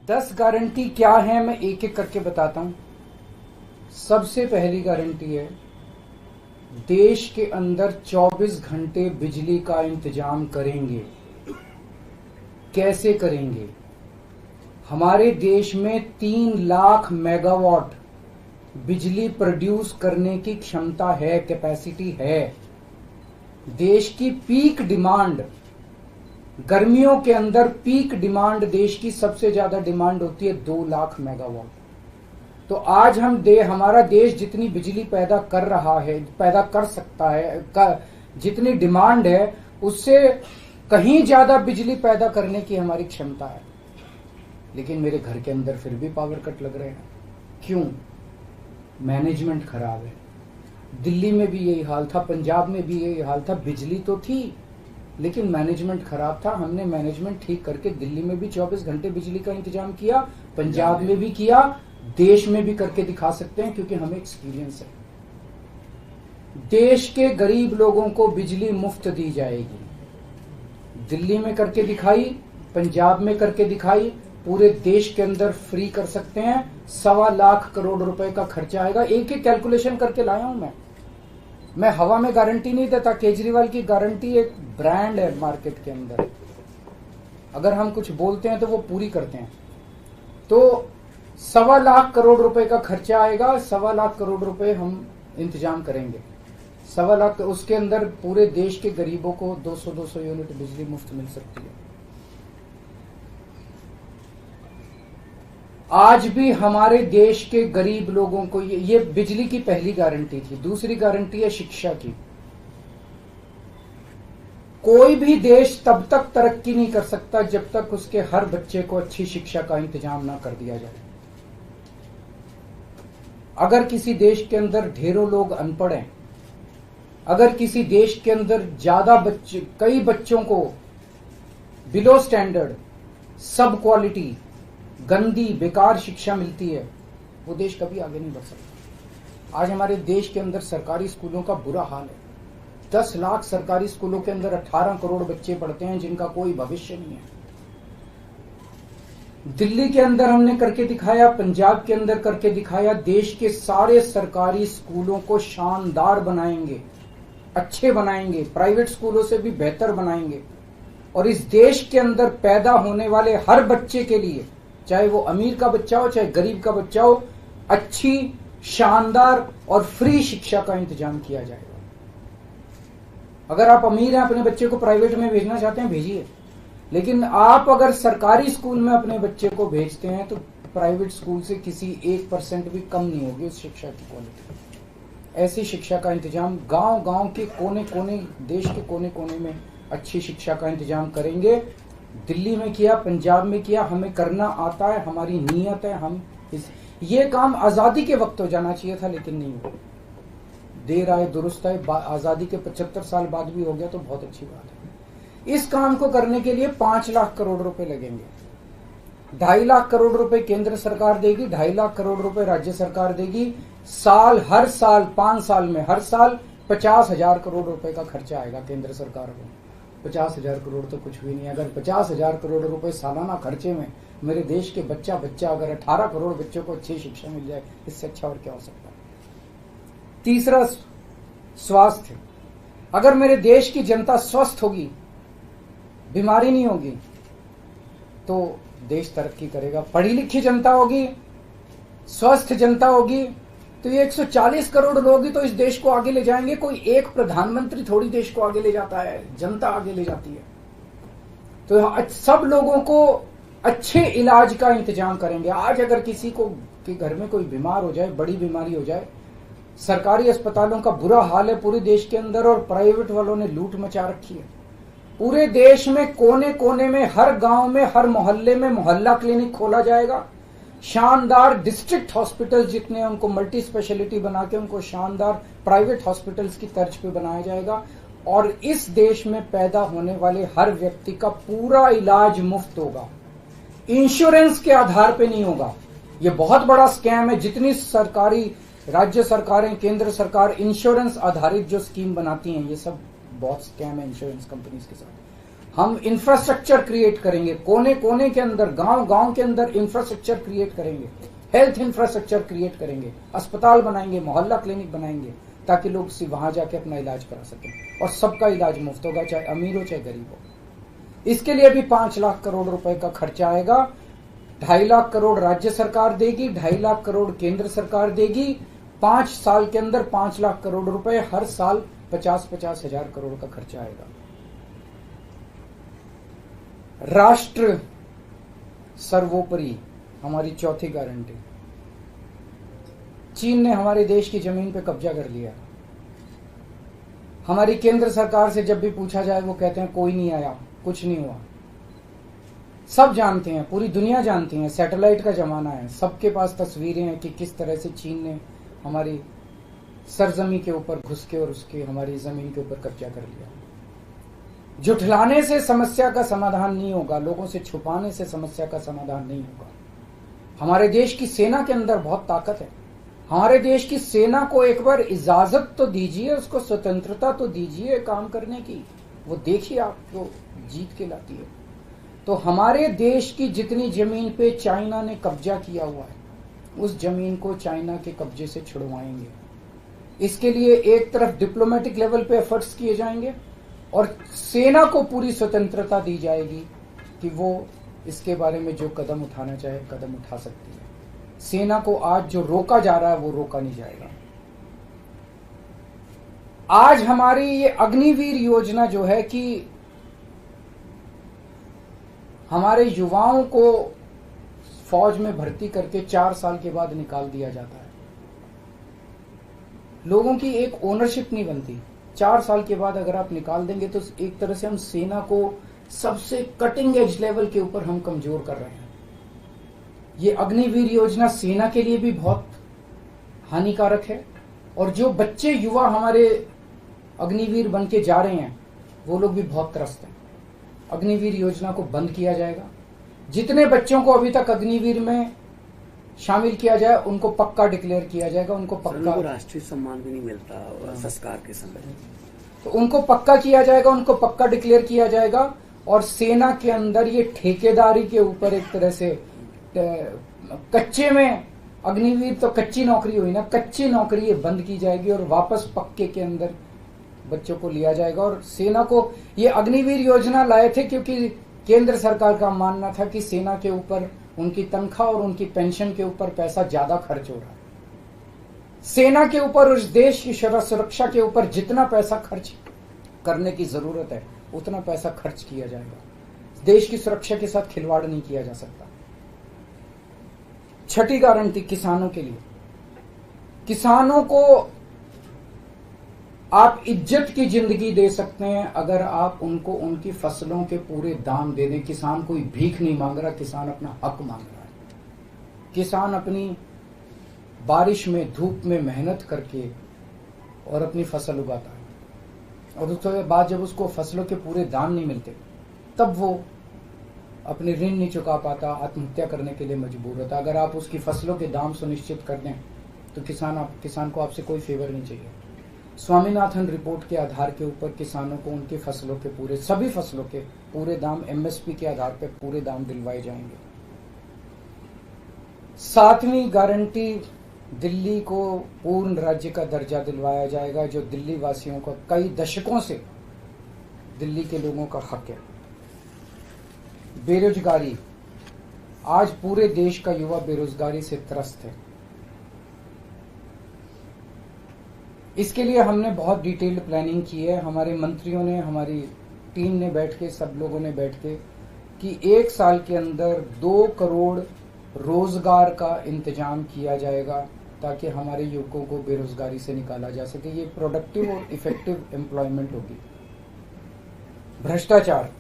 10 guarantee क्या है मैं एक एक करके बताता हूं। सबसे पहली गारंटी है, देश के अंदर 24 घंटे बिजली का इंतजाम करेंगे। कैसे करेंगे? हमारे देश में 3 लाख मेगावाट बिजली प्रोड्यूस करने की क्षमता है, कैपेसिटी है। देश की पीक डिमांड, गर्मियों के अंदर पीक डिमांड देश की सबसे ज्यादा डिमांड होती है 2 लाख मेगावाट। तो आज हमारा देश जितनी बिजली पैदा कर रहा है, पैदा कर सकता है, जितनी डिमांड है उससे कहीं ज्यादा बिजली पैदा करने की हमारी क्षमता है। लेकिन मेरे घर के अंदर फिर भी पावर कट लग रहे हैं। क्यों? मैनेजमेंट खराब है। दिल्ली में भी यही हाल था, पंजाब में भी यही हाल था। बिजली तो थी लेकिन मैनेजमेंट खराब था। हमने मैनेजमेंट ठीक करके दिल्ली में भी 24 घंटे बिजली का इंतजाम किया, पंजाब में भी किया, देश में भी करके दिखा सकते हैं क्योंकि हमें एक्सपीरियंस है। देश के गरीब लोगों को बिजली मुफ्त दी जाएगी। दिल्ली में करके दिखाई, पंजाब में करके दिखाई, पूरे देश के अंदर फ्री कर सकते हैं। 1.25 लाख करोड़ रुपए का खर्चा आएगा। एक एक कैलकुलेशन करके लाया हूं मैं हवा में गारंटी नहीं देता। केजरीवाल की गारंटी एक ब्रांड है मार्केट के अंदर। अगर हम कुछ बोलते हैं तो वो पूरी करते हैं। तो 1.25 लाख करोड़ रुपए का खर्चा आएगा। 1.25 लाख करोड़ रुपए हम इंतजाम करेंगे। 1.25 लाख, उसके अंदर पूरे देश के गरीबों को 200 यूनिट बिजली मुफ्त मिल सकती है। आज भी हमारे देश के गरीब लोगों को ये बिजली की पहली गारंटी थी। दूसरी गारंटी है शिक्षा की। कोई भी देश तब तक तरक्की नहीं कर सकता जब तक उसके हर बच्चे को अच्छी शिक्षा का इंतजाम ना कर दिया जाए। अगर किसी देश के अंदर ढेरों लोग अनपढ़ हैं, अगर किसी देश के अंदर कई बच्चों को बिलो स्टैंडर्ड, सब क्वालिटी, गंदी बेकार शिक्षा मिलती है, वो देश कभी आगे नहीं बढ़ सकता। आज हमारे देश के अंदर सरकारी स्कूलों का बुरा हाल है। 10 लाख सरकारी स्कूलों के अंदर 18 करोड़ बच्चे पढ़ते हैं जिनका कोई भविष्य नहीं है। दिल्ली के अंदर हमने करके दिखाया, पंजाब के अंदर करके दिखाया। देश के सारे सरकारी स्कूलों को शानदार बनाएंगे, अच्छे बनाएंगे, प्राइवेट स्कूलों से भी बेहतर बनाएंगे। और इस देश के अंदर पैदा होने वाले हर बच्चे के लिए, चाहे वो अमीर का बच्चा हो चाहे गरीब का बच्चा हो, अच्छी, शानदार और फ्री शिक्षा का इंतजाम किया जाएगा। अगर आप अमीर हैं, अपने बच्चे को प्राइवेट में भेजना चाहते हैं, भेजिए। लेकिन आप अगर सरकारी स्कूल में अपने बच्चे को भेजते हैं तो प्राइवेट स्कूल से किसी 1% भी कम नहीं होगी उस शिक्षा की क्वालिटी। ऐसी शिक्षा का इंतजाम गांव-गांव के कोने-कोने, देश के कोने-कोने में अच्छी शिक्षा का इंतजाम करेंगे। दिल्ली में किया, पंजाब में किया, हमें करना आता है, हमारी नीयत है। ये काम आजादी के वक्त हो जाना चाहिए था लेकिन नहीं हुआ। देर आए दुरुस्त आए, आजादी के 75 साल बाद भी हो गया तो बहुत अच्छी बात है। इस काम को करने के लिए 5 लाख करोड़ रुपए लगेंगे। 2.5 लाख करोड़ रुपए केंद्र सरकार देगी, 2.5 लाख करोड़ रुपए राज्य सरकार देगी। हर साल 5 साल में हर साल 50,000 करोड़ रुपए का खर्चा आएगा केंद्र सरकार को। 50,000 करोड़ तो कुछ भी नहीं। अगर 50,000 करोड़ रुपए सालाना खर्चे में मेरे देश के बच्चा अगर 18 करोड़ बच्चों को अच्छी शिक्षा मिल जाए, इससे अच्छा और क्या हो सकता है। तीसरा, स्वास्थ्य। अगर मेरे देश की जनता स्वस्थ होगी, बीमारी नहीं होगी, तो देश तरक्की करेगा। पढ़ी लिखी जनता होगी, स्वस्थ जनता होगी, तो ये 140 करोड़ लोग ही तो इस देश को आगे ले जाएंगे। कोई एक प्रधानमंत्री थोड़ी देश को आगे ले जाता है, जनता आगे ले जाती है। तो सब लोगों को अच्छे इलाज का इंतजाम करेंगे। आज अगर किसी को के घर में कोई बीमार हो जाए, बड़ी बीमारी हो जाए, सरकारी अस्पतालों का बुरा हाल है पूरे देश के अंदर और प्राइवेट वालों ने लूट मचा रखी है। पूरे देश में कोने कोने में, हर गांव में, हर मोहल्ले में मोहल्ला क्लिनिक खोला जाएगा। शानदार डिस्ट्रिक्ट हॉस्पिटल जितने, उनको मल्टी स्पेशलिटी बना के उनको शानदार प्राइवेट हॉस्पिटल्स की तर्ज पे बनाया जाएगा। और इस देश में पैदा होने वाले हर व्यक्ति का पूरा इलाज मुफ्त होगा, इंश्योरेंस के आधार पे नहीं होगा। ये बहुत बड़ा स्कैम है। जितनी सरकारी, राज्य सरकारें, केंद्र सरकार इंश्योरेंस आधारित जो स्कीम बनाती हैं, ये सब बहुत स्कैम है इंश्योरेंस कंपनीज के साथ। हम इंफ्रास्ट्रक्चर क्रिएट करेंगे, कोने कोने के अंदर, गांव गांव के अंदर इंफ्रास्ट्रक्चर क्रिएट करेंगे, हेल्थ इंफ्रास्ट्रक्चर क्रिएट करेंगे, अस्पताल बनाएंगे, मोहल्ला क्लिनिक बनाएंगे, ताकि लोग वहां जाके अपना इलाज करा सकें और सबका इलाज मुफ्त होगा, चाहे अमीर हो चाहे गरीब हो। इसके लिए भी 5 लाख करोड़ रुपए का खर्चा आएगा। 2.5 लाख करोड़ राज्य सरकार देगी, 2.5 लाख करोड़ केंद्र सरकार देगी। 5 साल के अंदर 5 लाख करोड़ रुपए, हर साल 50-50 हजार करोड़ का खर्चा आएगा। राष्ट्र सर्वोपरि हमारी चौथी गारंटी। चीन ने हमारे देश की जमीन पे कब्जा कर लिया। हमारी केंद्र सरकार से जब भी पूछा जाए वो कहते हैं कोई नहीं आया, कुछ नहीं हुआ। सब जानते हैं, पूरी दुनिया जानती है, सैटेलाइट का जमाना है, सबके पास तस्वीरें हैं कि किस तरह से चीन ने हमारी सरजमी के ऊपर घुस के और उसके हमारी जमीन के ऊपर कब्जा कर लिया। झुठलाने से समस्या का समाधान नहीं होगा, लोगों से छुपाने से समस्या का समाधान नहीं होगा। हमारे देश की सेना के अंदर बहुत ताकत है। हमारे देश की सेना को एक बार इजाजत तो दीजिए, उसको स्वतंत्रता तो दीजिए काम करने की, वो देखिए आपको जीत के लाती है। तो हमारे देश की जितनी जमीन पे चाइना ने कब्जा किया हुआ है, उस जमीन को चाइना के कब्जे से छुड़वाएंगे। इसके लिए एक तरफ डिप्लोमेटिक लेवल पे एफर्ट्स किए जाएंगे और सेना को पूरी स्वतंत्रता दी जाएगी कि वो इसके बारे में जो कदम उठाना चाहे कदम उठा सकती है। सेना को आज जो रोका जा रहा है वो रोका नहीं जाएगा। आज हमारी ये अग्निवीर योजना जो है कि हमारे युवाओं को फौज में भर्ती करके 4 साल के बाद निकाल दिया जाता है। लोगों की एक ओनरशिप नहीं बनती। 4 साल के बाद अगर आप निकाल देंगे तो एक तरह से हम सेना को सबसे कटिंग एज लेवल के ऊपर हम कमजोर कर रहे हैं। ये अग्निवीर योजना सेना के लिए भी बहुत हानिकारक है और जो बच्चे युवा हमारे अग्निवीर बन के जा रहे हैं वो लोग भी बहुत त्रस्त हैं। अग्निवीर योजना को बंद किया जाएगा। जितने बच्चों को अभी तक अग्निवीर में शामिल किया जाए उनको पक्का डिक्लेयर किया जाएगा। उनको पक्का राष्ट्रीय सम्मान भी नहीं मिलता संस्कार के समय, तो उनको पक्का किया जाएगा, उनको पक्का डिक्लेयर किया जाएगा। और सेना के अंदर ये ठेकेदारी के ऊपर एक तरह से कच्चे में अग्निवीर तो कच्ची नौकरी हुई ना, कच्ची नौकरी ये बंद की जाएगी और वापस पक्के के अंदर बच्चों को लिया जाएगा। और सेना को ये अग्निवीर योजना लाए थे क्योंकि केंद्र सरकार का मानना था कि सेना के ऊपर उनकी तनख्वाह और उनकी पेंशन के ऊपर पैसा ज्यादा खर्च हो रहा है। सेना के ऊपर, उस देश की सुरक्षा के ऊपर जितना पैसा खर्च करने की जरूरत है उतना पैसा खर्च किया जाएगा। देश की सुरक्षा के साथ खिलवाड़ नहीं किया जा सकता। छठी गारंटी किसानों के लिए। किसानों को आप इज्जत की जिंदगी दे सकते हैं अगर आप उनको उनकी फसलों के पूरे दाम दे दें। किसान कोई भीख नहीं मांग रहा, किसान अपना हक मांग रहा है। किसान अपनी बारिश में, धूप में मेहनत करके और अपनी फसल उगाता है और उसके बाद जब उसको फसलों के पूरे दाम नहीं मिलते तब वो अपने ऋण नहीं चुका पाता, आत्महत्या करने के लिए मजबूर होता। अगर आप उसकी फसलों के दाम सुनिश्चित कर दें तो किसान को आपसे कोई फेवर नहीं चाहिए। स्वामीनाथन रिपोर्ट के आधार के ऊपर किसानों को उनकी फसलों के पूरे, सभी फसलों के पूरे दाम एमएसपी के आधार पर पूरे दाम दिलवाए जाएंगे। 7वीं गारंटी, दिल्ली को पूर्ण राज्य का दर्जा दिलवाया जाएगा, जो दिल्ली वासियों को कई दशकों से दिल्ली के लोगों का हक है। बेरोजगारी, आज पूरे देश का युवा बेरोजगारी से त्रस्त है। इसके लिए हमने बहुत डिटेल्ड प्लानिंग की है। हमारे मंत्रियों ने, हमारी टीम ने बैठ के, सब लोगों ने बैठ के कि 1 साल के अंदर 2 करोड़ रोजगार का इंतजाम किया जाएगा ताकि हमारे युवकों को बेरोजगारी से निकाला जा सके। ये प्रोडक्टिव और इफेक्टिव एम्प्लॉयमेंट होगी। भ्रष्टाचार,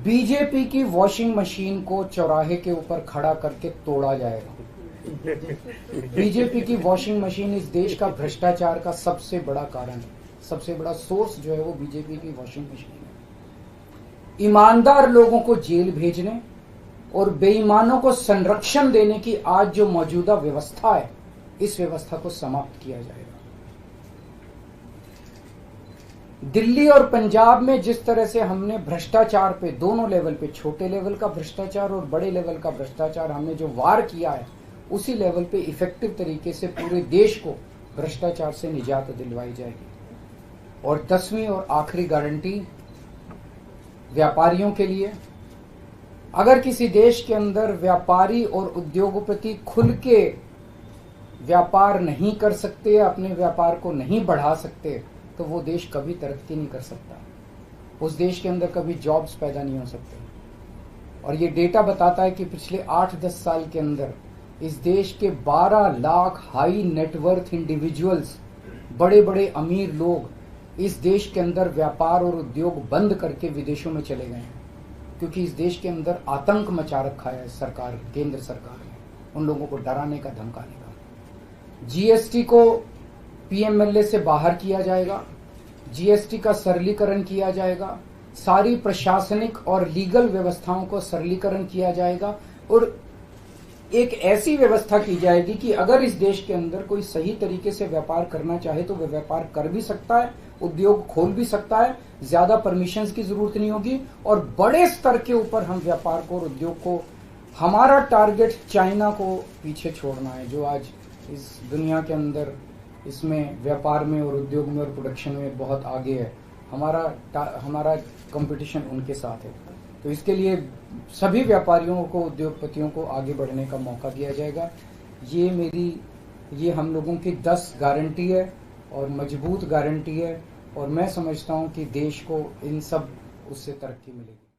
बीजेपी की वॉशिंग मशीन को चौराहे के ऊपर खड़ा करके तोड़ा जाएगा। बीजेपी की वॉशिंग मशीन इस देश का भ्रष्टाचार का सबसे बड़ा कारण है। सबसे बड़ा सोर्स जो है वो बीजेपी की वॉशिंग मशीन है। ईमानदार लोगों को जेल भेजने और बेईमानों को संरक्षण देने की आज जो मौजूदा व्यवस्था है, इस व्यवस्था को समाप्त किया जाएगा। दिल्ली और पंजाब में जिस तरह से हमने भ्रष्टाचार पे दोनों लेवल पे, छोटे लेवल का भ्रष्टाचार और बड़े लेवल का भ्रष्टाचार, हमने जो वार किया है, उसी लेवल पे इफेक्टिव तरीके से पूरे देश को भ्रष्टाचार से निजात दिलवाई जाएगी। और 10वीं और आखिरी गारंटी व्यापारियों के लिए, अगर किसी देश के अंदर व्यापारी और उद्योगपति खुल के व्यापार नहीं कर सकते, अपने व्यापार को नहीं बढ़ा सकते, तो वो देश कभी तरक्की नहीं कर सकता, उस देश के अंदर कभी जॉब्स पैदा नहीं हो सकते। और ये डेटा बताता है कि पिछले 8-10 साल के अंदर इस देश के 12 लाख हाई नेटवर्थ इंडिविजुअल्स, बड़े बड़े अमीर लोग इस देश के अंदर व्यापार और उद्योग बंद करके विदेशों में चले गए हैं, क्योंकि इस देश के अंदर आतंक मचा रखा है सरकार, केंद्र सरकार ने, उन लोगों को डराने का, धमकाने का। जीएसटी को पीएमएलए से बाहर किया जाएगा, जीएसटी का सरलीकरण किया जाएगा, सारी प्रशासनिक और लीगल व्यवस्थाओं को सरलीकरण किया जाएगा, और एक ऐसी व्यवस्था की जाएगी कि अगर इस देश के अंदर कोई सही तरीके से व्यापार करना चाहे तो वह व्यापार कर भी सकता है, उद्योग खोल भी सकता है, ज्यादा परमिशंस की जरूरत नहीं होगी, और बड़े स्तर के ऊपर हम व्यापार को और उद्योग को, हमारा टारगेट चाइना को पीछे छोड़ना है, जो आज इस दुनिया के अंदर इसमें व्यापार में और उद्योग में और प्रोडक्शन में बहुत आगे है। हमारा कंपटीशन उनके साथ है। तो इसके लिए सभी व्यापारियों को, उद्योगपतियों को आगे बढ़ने का मौका दिया जाएगा। ये हम लोगों की 10 गारंटी है और मजबूत गारंटी है, और मैं समझता हूं कि देश को इन सब उससे तरक्की मिलेगी।